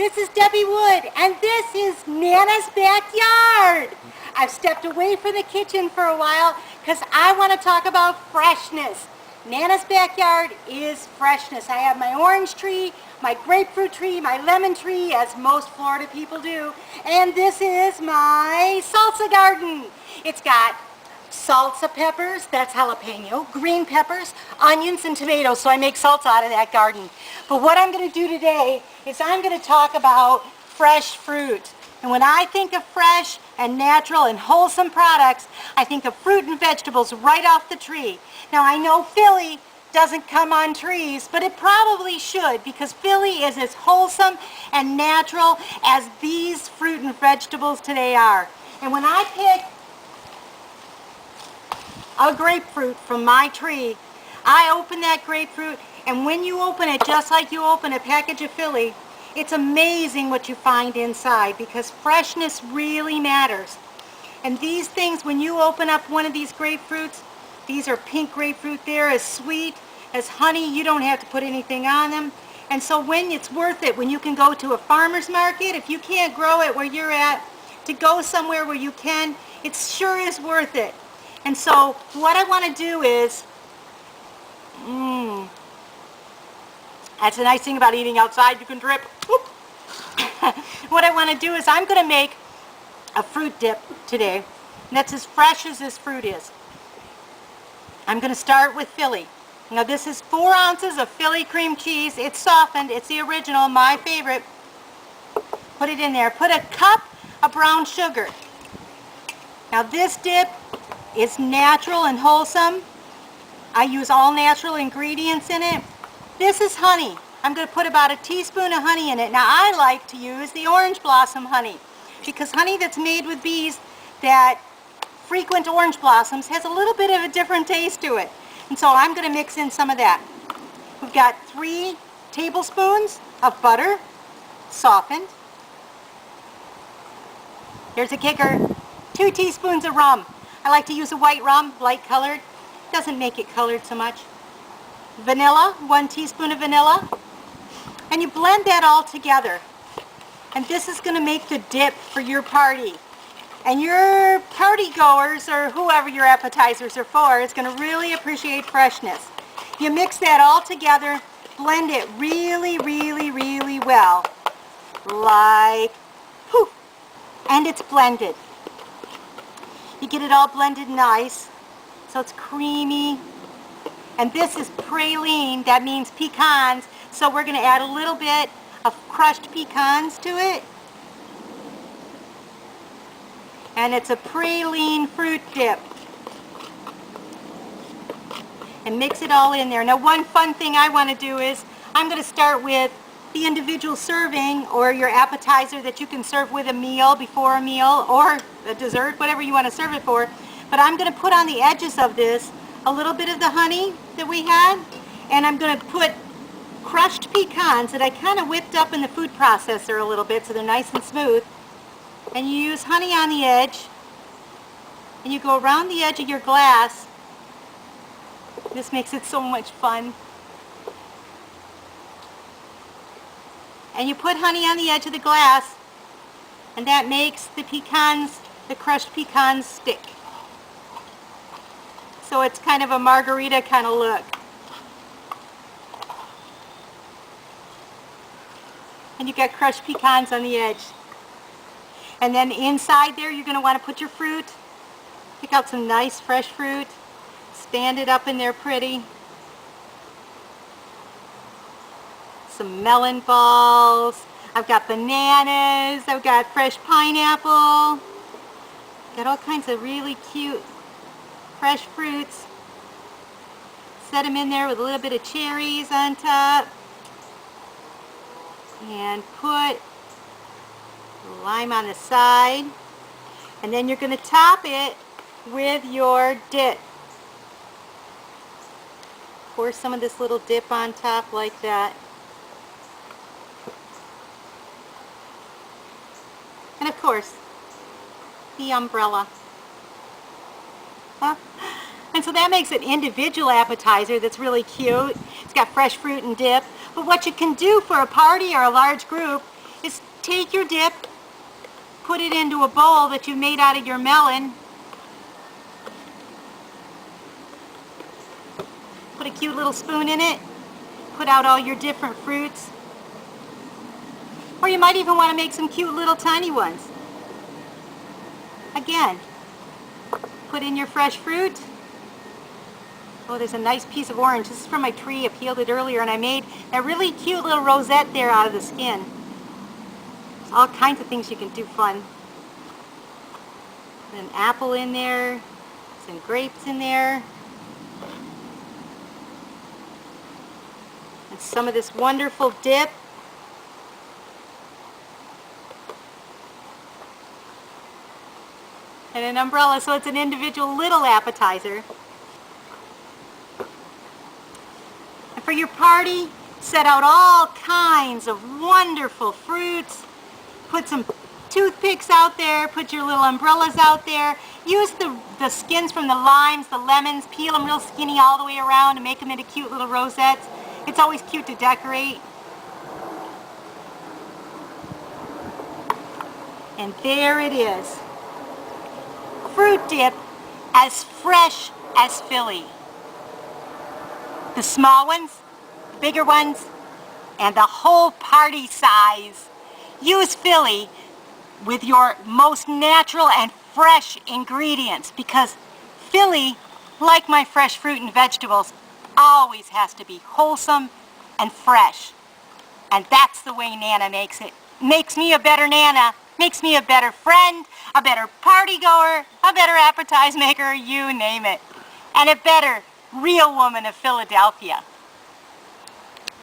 This is Debbie Wood, and this is Nana's Backyard. I've stepped away from the kitchen for a while because I want to talk about freshness. Nana's Backyard is freshness. I have my orange tree, my grapefruit tree, my lemon tree, as most Florida people do, and this is my salsa garden. It's got salsa peppers, that's jalapeno, green peppers, onions, and tomatoes, so I make salsa out of that garden. But what I'm going to do today is I'm going to talk about fresh fruit. And when I think of fresh and natural and wholesome products, I think of fruit and vegetables right off the tree. Now I know Philly doesn't come on trees, but it probably should, because Philly is as wholesome and natural as these fruit and vegetables today are. And when I pick a grapefruit from my tree, I open that grapefruit, and when you open it just like you open a package of Philly, it's amazing what you find inside, because freshness really matters. And these things, when you open up one of these grapefruits, these are pink grapefruit, they're as sweet as honey. You don't have to put anything on them. And so when it's worth it, when you can go to a farmer's market, if you can't grow it where you're at, to go somewhere where you can, it sure is worth it. And so what I want to do is, that's the nice thing about eating outside, you can drip. What I want to do is I'm going to make a fruit dip today, and that's as fresh as this fruit is. I'm going to start with Philly. Now this is 4 ounces of Philly cream cheese. It's softened, it's the original, my favorite. Put it in there. Put a cup of brown sugar. Now this dip is natural and wholesome. I use all natural ingredients in it. This is honey. I'm going to put about a teaspoon of honey in it. Now I like to use the orange blossom honey, because honey that's made with bees that frequent orange blossoms has a little bit of a different taste to it. And so I'm going to mix in some of that. We've got 3 tablespoons of butter, softened. Here's a kicker. 2 teaspoons of rum. I like to use a white rum, light colored. Doesn't make it colored so much. Vanilla, 1 teaspoon of vanilla. And you blend that all together. And this is going to make the dip for your party. And your party goers, or whoever your appetizers are for, is going to really appreciate freshness. You mix that all together, blend it really, really, really well. Like, poof, and it's blended. You get it all blended nice, so it's creamy. And this is praline, that means pecans, so we're going to add a little bit of crushed pecans to it. And it's a praline fruit dip. And mix it all in there. Now one fun thing I want to do is, I'm going to start with the individual serving, or your appetizer that you can serve with a meal, before a meal, or a dessert, whatever you want to serve it for. But I'm going to put on the edges of this a little bit of the honey that we had, and I'm going to put crushed pecans that I kind of whipped up in the food processor a little bit so they're nice and smooth. And you use honey on the edge, and you go around the edge of your glass. This makes it so much fun. And you put honey on the edge of the glass, and that makes the pecans, the crushed pecans, stick. So it's kind of a margarita kind of look. And you got crushed pecans on the edge. And then inside there you're going to want to put your fruit. Pick out some nice fresh fruit. Stand it up in there pretty. Some melon balls. I've got bananas. I've got fresh pineapple. Got all kinds of really cute fresh fruits. Set them in there with a little bit of cherries on top. And put lime on the side. And then you're going to top it with your dip. Pour some of this little dip on top like that. And of course, the umbrella. Huh? And so that makes an individual appetizer that's really cute. It's got fresh fruit and dip. But what you can do for a party or a large group is take your dip, put it into a bowl that you made out of your melon, put a cute little spoon in it, put out all your different fruits, or you might even want to make some cute little tiny ones. Again, put in your fresh fruit. Oh, there's a nice piece of orange. This is from my tree. I peeled it earlier and I made a really cute little rosette there out of the skin. There's all kinds of things you can do fun. Put an apple in there, some grapes in there, and some of this wonderful dip. And an umbrella, so it's an individual little appetizer. And for your party, set out all kinds of wonderful fruits. Put some toothpicks out there, put your little umbrellas out there. Use the skins from the limes, the lemons, peel them real skinny all the way around and make them into cute little rosettes. It's always cute to decorate. And there it is. Fruit dip as fresh as Philly. The small ones, the bigger ones, and the whole party size. Use Philly with your most natural and fresh ingredients because Philly, like my fresh fruit and vegetables, always has to be wholesome and fresh. And that's the way Nana makes it. Makes me a better Nana, makes me a better friend, a better party goer, a better appetizer maker, you name it. And a better real woman of Philadelphia.